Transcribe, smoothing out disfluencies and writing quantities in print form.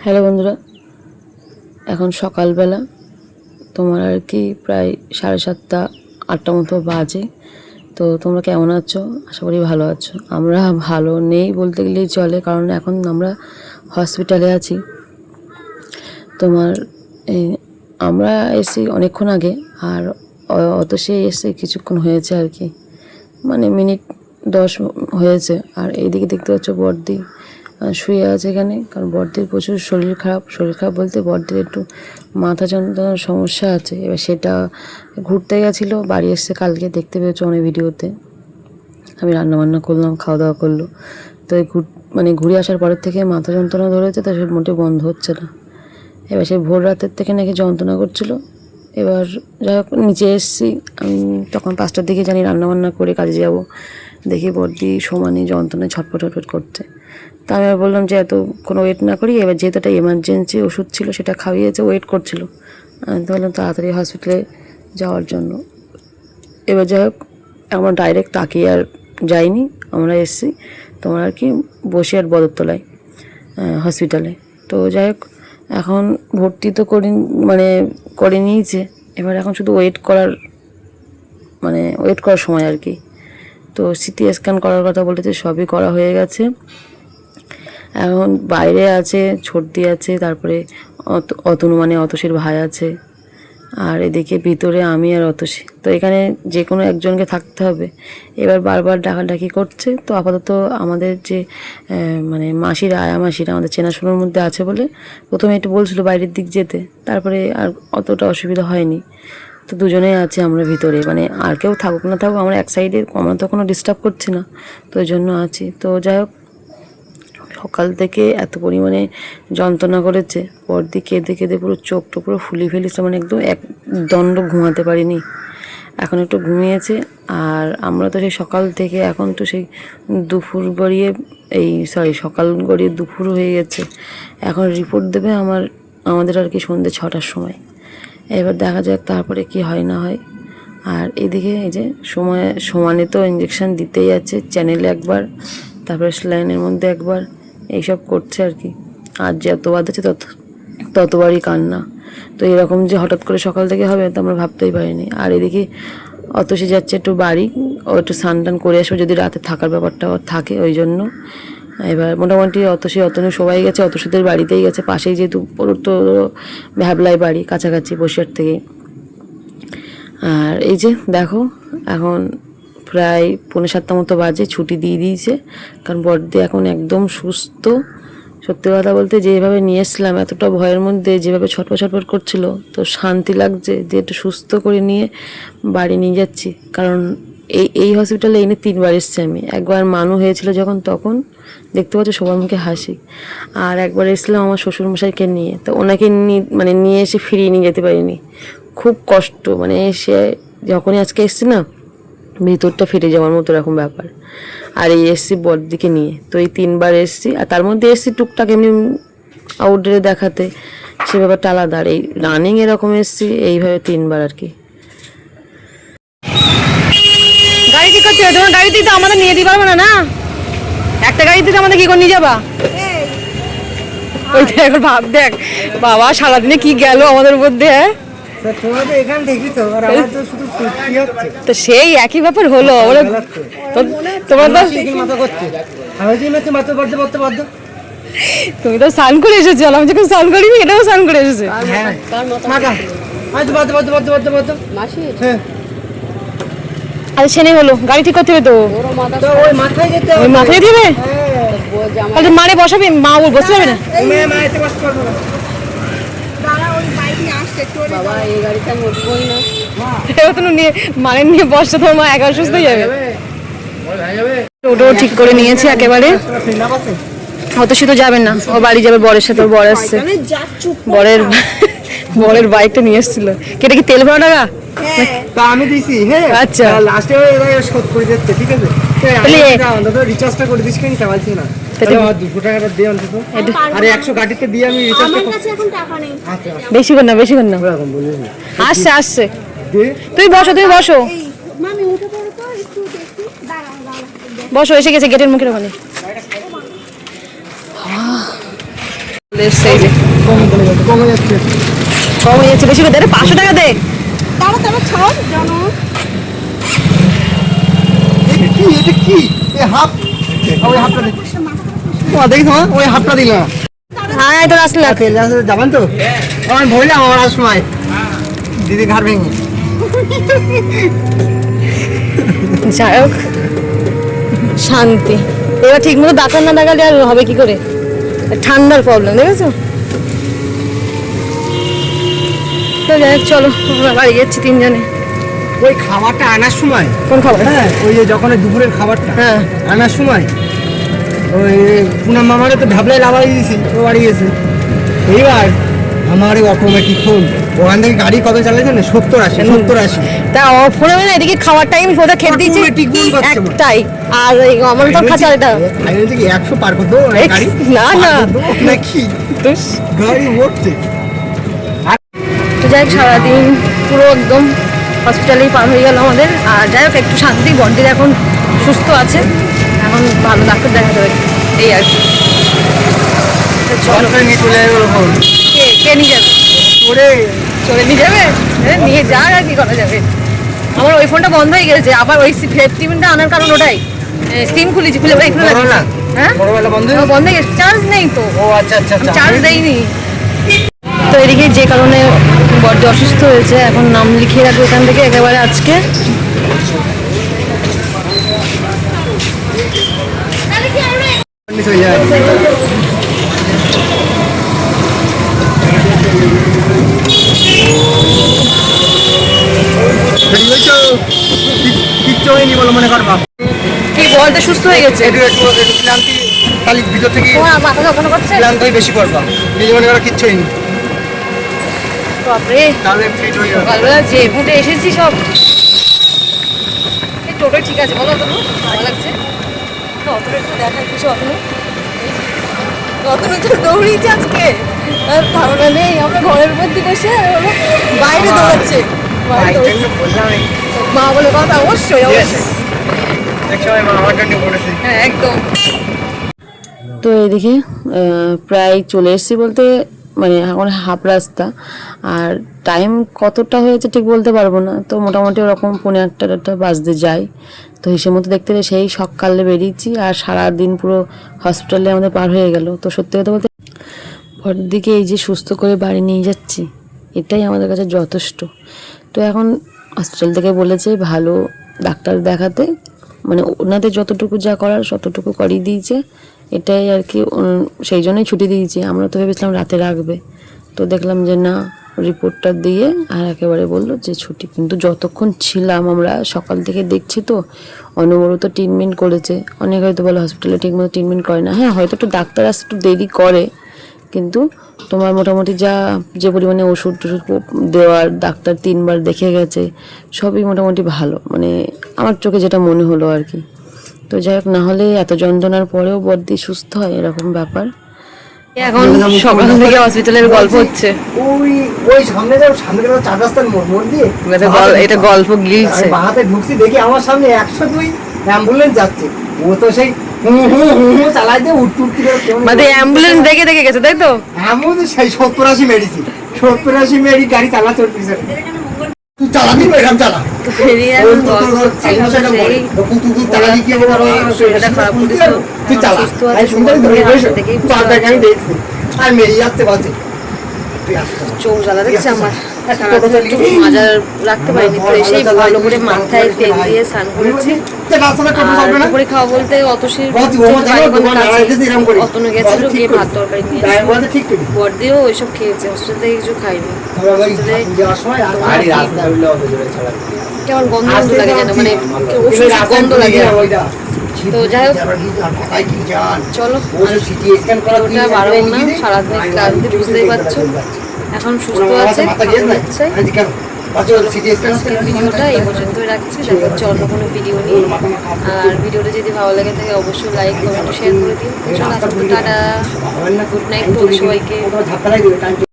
Hello বন্ধুরা, এখন সকালবেলা তোমার আর কি প্রায় 7:30-8টা মতো বাজে। তো তোমরা কেমন আছো? আশা করি ভালো আছো। আমরা ভালো নেই বলতে গেলেই চলে, কারণ এখন আমরা হসপিটালে আছি। তোমার আমরা এসেছি অনেকক্ষণ আগে, আর অত সে এসে কিছুক্ষণ হয়েছে আর কি, মানে মিনিট 10 হয়েছে। আর এইদিকে দেখতে পাচ্ছ বড়দি শুয়ে আছে এখানে, কারণ বড়দির প্রচুর শরীর খারাপ বলতে বড়দির একটু মাথা যন্ত্রণার সমস্যা আছে। এবার সেটা ঘুরতে গেছিলো, বাড়ি এসছে কালকে, দেখতে পেয়েছো অনেক ভিডিওতে। আমি রান্নাবান্না করলাম, খাওয়া দাওয়া করলো। তো ঘুরে আসার পরের থেকে মাথা যন্ত্রণা ধরেছে, তো সে মোটে বন্ধ হচ্ছে না। এবার সেই ভোর রাতের থেকে নাকি যন্ত্রণা করছিল। এবার যাই হোক নিচে এসেছি আমি, তখন 5টার দিকে জানি রান্নাবান্না করে কাজে যাব। দেখি বড়দি সমানে যন্ত্রণায় ছটফট করছে। তা আমি বললাম যে এত কোনো ওয়েট না করি। এবার যেহেতু একটা এমার্জেন্সি ওষুধ ছিল সেটা খাইয়েছে, ওয়েট করছিল। আমি তো বললাম তাড়াতাড়ি হসপিটালে যাওয়ার জন্য। এবার যাই হোক আমরা ডাইরেক্ট তাকিয়ে আর যাইনি, আমরা এসেছি তোমার আর কি বসিরহাট বদরতলায় হসপিটালে। তো যাই হোক এখন ভর্তি তো করে নিয়েছে। এবার এখন শুধু ওয়েট করার সময় আর কি। তো সিটি স্ক্যান করার কথা বলেছে, সবই করা হয়ে গেছে। এখন বাইরে আছে ছোটদি আছে, তারপরে অতনু মানে অতসীর ভাই আছে, আর এদিকে ভিতরে আমি আর অতসী। তো এখানে যে কোনো একজনকে থাকতে হবে। এবার বারবার ডাকাডাকি করছে। তো আপাতত আমাদের যে মাসিরা, আয়া মাসিরা আমাদের চেনাশোনার মধ্যে আছে বলে প্রথমে একটু বলছিল বাইরের দিক যেতে, তারপরে আর অতটা অসুবিধা হয়নি। তো দুজনেই আছে আমরা ভিতরে, আর কেউ থাকুক না থাকুক আমরা এক সাইডে, আমরা তো কোনো ডিস্টার্ব করছি না, তো ওই জন্য আছি। তো যাই হোক সকাল থেকে এত পরিমাণে যন্ত্রণা করেছে, পরদিকে কেঁদে কেঁদে পুরো চোখটা পুরো ফুলি ফেলেছে, একদম এক দণ্ড ঘুমাতে পারিনি। এখন একটু ঘুমিয়েছে। আর আমরা তো সেই সকাল থেকে এখন তো সেই সকাল গড়িয়ে দুপুর হয়ে গেছে। এখন রিপোর্ট দেবে আমাদের আর কি সন্ধ্যে 6টার সময়। এবার দেখা যাক তারপরে কি হয় না হয়। আর এদিকে এই যে সমানে তো ইঞ্জেকশন দিতেই আছে, চ্যানেলে একবার, তারপরে স্যালাইনের মধ্যে একবার, এইসব করছে আর কি। আর যত বাদ আছে ততবারই কান্না। তো এরকম যে হঠাৎ করে সকাল থেকে হবে তো আমরা ভাবতেই পারিনি। আর এদিকে অতসী যাচ্ছে একটু বাড়ি, ও একটু স্নান করে আসবে যদি রাতে থাকার ব্যাপারটা থাকে, ওই জন্য। এবার মোটামুটি অতনু সবাই গেছে, অতসীদের বাড়িতেই গেছে, পাশেই যেহেতু তো ভ্যাবলায় বাড়ি, কাছাকাছি বসিরহাট থেকে। আর এই যে দেখো এখন প্রায় 6:45 মতো বাজে, ছুটি দিয়ে দিয়েছে, কারণ বড়দি এখন একদম সুস্থ। সত্যি কথা বলতে যেভাবে নিয়ে এসলাম এতটা ভয়ের মধ্যে, যেভাবে ছটফট করছিল, তো শান্তি লাগছে যে একটু সুস্থ করে নিয়ে বাড়ি নিয়ে যাচ্ছি। কারণ এই হসপিটালে এনে 3বার এসছি আমি। একবার মানু হয়েছিল যখন, তখন দেখতে পাচ্ছ সবার মুখে হাসি। আর একবার এসেছিলাম আমার শ্বশুরমশাইকে নিয়ে, তো ওনাকে নিয়ে এসে ফিরিয়ে নিয়ে যেতে পারিনি, খুব কষ্ট। এসে যখনই আজকে এসছি না, ভিতরটা ফেটে যাওয়ার মতো এরকম ব্যাপার। আর এই এসছি বড়দিকে নিয়ে, তো এই 3বার এসছি। আর তার মধ্যে এসছি টুকটাক এমনি আউটডোরে দেখাতে, সে ব্যাপারটা আলাদা। আর এই রানিং এরকম এসছি, এইভাবে 3বার আর কি। গাড়ি ঠিক করতে হবে, তোমার গাড়িতেই তো আমাদের নিয়ে দিতে পারবো না। না একটা গাড়িতে আমাদের কি করে নিয়ে যাবা? ওই দেখ ভাব, দেখ বাবা সারাদিনে কি গেল আমাদের মধ্যে। হ্যাঁ তো সেই একই ব্যাপার হলো। তুমি তো স্নান করে এসেছো, আমি যখন স্নান করিনি এটাও স্নান করে এসেছে। আরে সেনে হলো, গাড়ি ঠিক করতে হবে তো, মাথায় দিবে। তাহলে মারে বসাবি, মা বসতে পারবে না। মানে নিয়ে বসতে তোমার মা একা সুস্থ হয়ে যাবে। ওটাও ঠিক করে নিয়েছি একেবারে। অতসী তো যাবেন না, ও বাড়ি যাবে বরের সাথে, ওর বর আসছে। বরের বাইকটা নিয়ে এসেছিল। কেটে কি তেল ভরা টাকা? আমি দিছি। হ্যাঁ আচ্ছা, লাস্টে শোধ করে দিচ্ছে, ঠিক আছে? অন্তত রিচার্জটা করে দিস, কেন পারছি না। 200 টাকাটা দিয়ে অন্তত, আরে 100 গাড়িতে দিয়ে আমি রিচার্জটা বেশি কর না। আসছে তুমি বসো, বসো, এসে গেছে গেটের মুখের ওখানে। সেই যে কমে যাচ্ছে। কম হয়ে যাচ্ছে বেশি করে দে, 500 টাকা দে। কি এটা কি এই হাফ, ওই হাফটা দে। দেখিস মা ওই হাফটা দিল না। হ্যাঁ তো আসলে তেল যাবেন তো আমি ভরলাম আমার সময় দিদি ঘর ভেঙে। যাই হোক শান্তি। এবার ঠিক মতো ডাক্তার না দেখালে আর হবে কি করে, ঠান্ডার প্রবলেম দেখেছো তো। যাই হোক চলো আমরা বাড়ি যাচ্ছি তিনজনে। ওই খাবারটা আনার সময়, কোন খাবার? হ্যাঁ ওই যে যখন ওই দুপুরের খাবারটা হ্যাঁ আনার সময় ওই পুনাম মামারে তো ঢাবলায় লাগাই দিয়েছি, ও বাড়ি গেছে। এইবার আমার অটোমেটিক ফোন ওখান থেকে গাড়ি কত চালাইছে না, 70-80 তা ফোনে না এদিকে খাওয়ার টাইম ফোটা খেতে দিয়েছি Automatic ফোন পাচ্ছে আমার। একটাই। আর এই আমার তো খাঁচা এটা আমি থেকে 100 পার করবো গাড়ি, না না নাকি গাড়ি উঠছে। তো যাই হোক সারাদিন পুরো একদম হসপিটালেই পার হয়ে গেল আমাদের। আর যাই হোক একটু শান্তি, বন্টির এখন সুস্থ আছে, এখন ভালো ডাক্তার দেখা যাবে এই আর কি। তো চলো নিয়ে চলে যাবে ফোন কে নিয়ে যাবে? ওরে চলে নিয়ে যাবে, নিয়ে যা আর কি করা যাবে। আমার ওই ফোনটা বন্ধ হয়ে গেছে, আবার ওই ফিফটিনটা আনার কারণ ওটাই, সিম খুলেছি, খুলে ওটাই খুলে বড় না? হ্যাঁ বড়বেলা বন্ধ হয়ে বন্ধ হয়ে গেছে, চার্জ নেই তো, ও আচ্ছা আচ্ছা আচ্ছা। চার্জ দেইনি। তো এদিকে যে কারণে বড্ড অসুস্থ হয়েছে, এখন নাম লিখিয়ে রাখবো এখান থেকে একেবারে আজকে। হয়ে যায়। কিচ্ছু হয়নি বলে মনে করবা, কি বলতে সুস্থ হয়ে গেছে? একটু ক্লান্তি খালি ভিতর থেকে তোমার মাথা যখন করছে ক্লান্তই বেশি করবা, নিজে মনে করা কিচ্ছু হয়নি, বাপরে তাহলে ফিট হয়ে যাবে। সকালবেলা যে ফুটে এসেছি সব। এই টোটোই ঠিক আছে বলো, অতনু ভালো লাগছে তো, অতনু একটু দেখা কিছু, অতনু অতনু তো দৌড়িয়েছে আজকে, আর ধারণা নেই। আমরা ঘরের মধ্যে বসে আর হলো বাইরে দৌড়াচ্ছে, বাইরে দৌড়াচ্ছে। বললাম মা বলে কথা, অবশ্যই অবশ্যই, এক সময় মা আমার জন্য পড়েছি। হ্যাঁ একদম। তো এদিকে প্রায় চলে এসেছি বলতে মানে এখন হাফ রাস্তা, আর টাইম কতটা হয়েছে ঠিক বলতে পারবো না, তো মোটামুটি ওরকম 1:30 বাজতে যায়। তো হিসেব মতো দেখতে গেলে সেই সকালে বেরিয়েছি, আর সারাদিন পুরো হসপিটালে আমাদের পার হয়ে গেল। তো সত্যি কথা বলতে পরের দিকে এই যে সুস্থ করে বাড়ি নিয়ে যাচ্ছি, এটাই আমাদের কাছে যথেষ্ট। তো এখন হসপিটাল থেকে বলেছে ভালো ডাক্তার দেখাতে, মানে ওনাদের যতটুকু যা করার ততটুকু করিয়ে দিয়েছে, এটাই আর কি। সেই জন্যই ছুটি দিয়েছে। আমরা তো ভেবেছিলাম রাতে রাখবে, তো দেখলাম যে না, রিপোর্টটা দিয়ে আর একেবারে বললো যে ছুটি। কিন্তু যতক্ষণ ছিলাম আমরা সকাল থেকে দেখছি তো অনবরত ট্রিটমেন্ট করেছে। অনেক হয়তো বলে হসপিটালে ঠিকমতো ট্রিটমেন্ট করে না, হ্যাঁ হয়তো একটু ডাক্তার আসতে একটু দেরি করে, কিন্তু তোমার মোটামুটি যে পরিমাণে ওষুধ টষুধ দেওয়ার ডাক্তার 3বার দেখে গেছে, সবই মোটামুটি ভালো, মানে আমার চোখে যেটা মনে হলো আর কি। তো যাই হোক, না হলে এত যন্ত্রণার পরেও বড্ডি সুস্থ হয় এরকম ব্যাপার। এখন সকাল থেকে হসপিটালের গল্প হচ্ছে, ওই ওই সামনে যাও, সামনে গেলে 4 রাস্তার মোড় দিয়ে এটা গল্প গিলছে। বাহাতে ঢুকছি, দেখি আমার সামনে 102 অ্যাম্বুলেন্স যাচ্ছে। ও তো সেই চালাইতে উঠতে মানে অ্যাম্বুলেন্স দেখে দেখে গেছে, তাই তো? এমন সেই 70-80 মেডিসিন, 70-80 মেডি গাড়ি চালা চলতেছে। তুই চালাবি এরকম চালা, তো বেরিয়ে এখন গল্প হচ্ছে, তুই চালাবি কি হবে, শরীরটা খারাপ করতেছে, তুই চালা সুস্থ আছে, সুন্দর দেখেই আমি দেখছি আর মেরি যাচ্ছে বাজে চোখ জ্বালা দেখছে আমার। সারাদিন একটু মাজা রাখতে পারিনি, তো এসেই ভালো করে মাথায় তেল দিয়ে স্নান করেছি। আর দুপুরে খাওয়া বলতে অতসীর অতনু গেছিল গিয়ে ভাত তরকারি নিয়ে এসেছে। বড়দিও ওইসব খেয়েছে, হসপিটাল থেকে কিছু খাইনি। কেমন গন্ধ গন্ধ লাগে যেন, মানে ওষুধ গন্ধ লাগে। তো যাই হোক চলো, ওটা বাড়াবো না, সারাদিন ক্লান্তি বুঝতেই পারছো। এখন সুস্থ আছে, ভিডিওটা এই পর্যন্তই রাখছি। দেখা হচ্ছে অন্য কোনো ভিডিও নিয়ে। আর ভিডিওটা যদি ভালো লাগে থাকে অবশ্যই লাইক কমেন্ট শেয়ার করে দিন। টাটা, গুড নাইট সবাইকে।